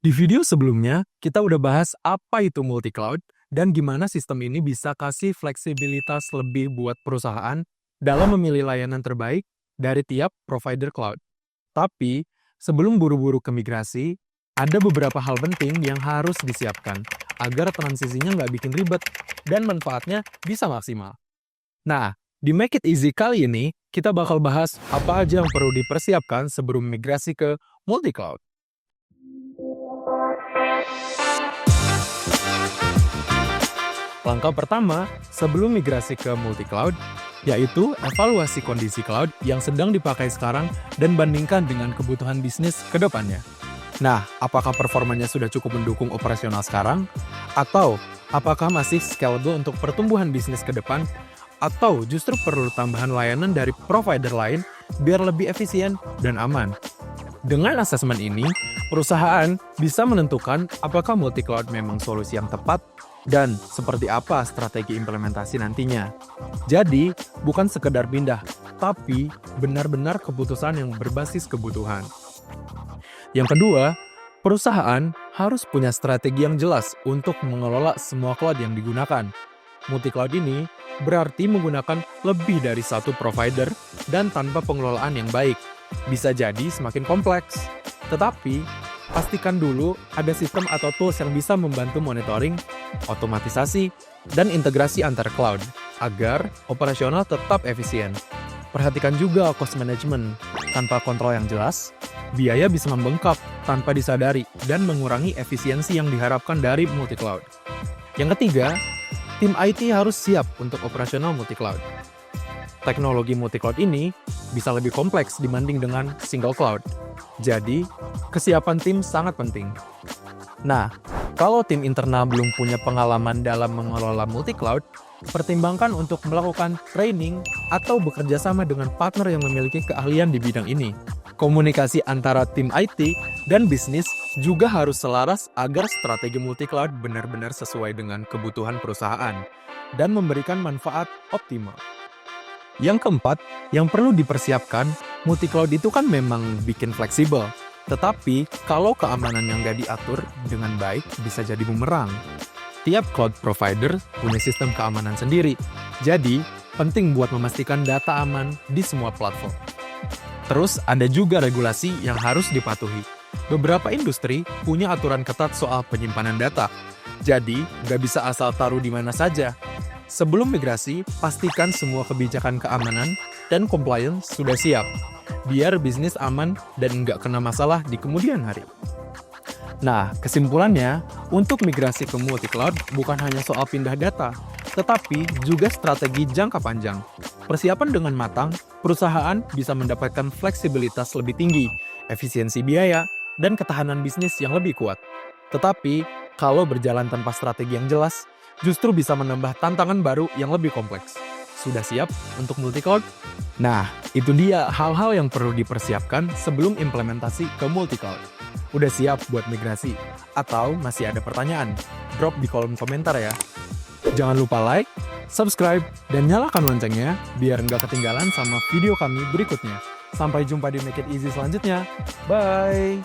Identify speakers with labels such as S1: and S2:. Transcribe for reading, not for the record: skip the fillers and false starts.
S1: Di video sebelumnya, kita udah bahas apa itu multi-cloud dan gimana sistem ini bisa kasih fleksibilitas lebih buat perusahaan dalam memilih layanan terbaik dari tiap provider cloud. Tapi, sebelum buru-buru ke migrasi, ada beberapa hal penting yang harus disiapkan agar transisinya nggak bikin ribet dan manfaatnya bisa maksimal. Nah, di Make It Easy kali ini, kita bakal bahas apa aja yang perlu dipersiapkan sebelum migrasi ke multi-cloud. Langkah pertama sebelum migrasi ke multi-cloud, yaitu evaluasi kondisi cloud yang sedang dipakai sekarang dan bandingkan dengan kebutuhan bisnis ke depannya. Nah, apakah performanya sudah cukup mendukung operasional sekarang? Atau apakah masih scalable untuk pertumbuhan bisnis ke depan? Atau justru perlu tambahan layanan dari provider lain biar lebih efisien dan aman? Dengan asesmen ini, perusahaan bisa menentukan apakah multi-cloud memang solusi yang tepat dan seperti apa strategi implementasi nantinya. Jadi, bukan sekedar pindah, tapi benar-benar keputusan yang berbasis kebutuhan. Yang kedua, perusahaan harus punya strategi yang jelas untuk mengelola semua cloud yang digunakan. Multi-cloud ini berarti menggunakan lebih dari satu provider dan tanpa pengelolaan yang baik. Bisa jadi semakin kompleks. Tetapi, pastikan dulu ada sistem atau tools yang bisa membantu monitoring, otomatisasi, dan integrasi antar cloud, agar operasional tetap efisien. Perhatikan juga cost management. Tanpa kontrol yang jelas, biaya bisa membengkak tanpa disadari dan mengurangi efisiensi yang diharapkan dari multi-cloud. Yang ketiga, tim IT harus siap untuk operasional multi-cloud. Teknologi multi-cloud ini bisa lebih kompleks dibanding dengan single cloud. Jadi, kesiapan tim sangat penting. Nah, kalau tim internal belum punya pengalaman dalam mengelola multi-cloud, pertimbangkan untuk melakukan training atau bekerja sama dengan partner yang memiliki keahlian di bidang ini. Komunikasi antara tim IT dan bisnis juga harus selaras agar strategi multi-cloud benar-benar sesuai dengan kebutuhan perusahaan dan memberikan manfaat optimal. Yang keempat, yang perlu dipersiapkan, multi-cloud itu kan memang bikin fleksibel. Tetapi, kalau keamanan yang nggak diatur dengan baik, bisa jadi bumerang. Tiap cloud provider punya sistem keamanan sendiri. Jadi, penting buat memastikan data aman di semua platform. Terus, ada juga regulasi yang harus dipatuhi. Beberapa industri punya aturan ketat soal penyimpanan data. Jadi, nggak bisa asal taruh di mana saja. Sebelum migrasi, pastikan semua kebijakan keamanan dan compliance sudah siap, biar bisnis aman dan nggak kena masalah di kemudian hari. Nah, kesimpulannya, untuk migrasi ke multi-cloud bukan hanya soal pindah data, tetapi juga strategi jangka panjang. Persiapan dengan matang, perusahaan bisa mendapatkan fleksibilitas lebih tinggi, efisiensi biaya, dan ketahanan bisnis yang lebih kuat. Tetapi, kalau berjalan tanpa strategi yang jelas, justru bisa menambah tantangan baru yang lebih kompleks. Sudah siap untuk multi-cloud? Nah, itu dia hal-hal yang perlu dipersiapkan sebelum implementasi ke multi-cloud. Udah siap buat migrasi? Atau masih ada pertanyaan? Drop di kolom komentar ya. Jangan lupa like, subscribe, dan nyalakan loncengnya biar nggak ketinggalan sama video kami berikutnya. Sampai jumpa di Make It Easy selanjutnya. Bye!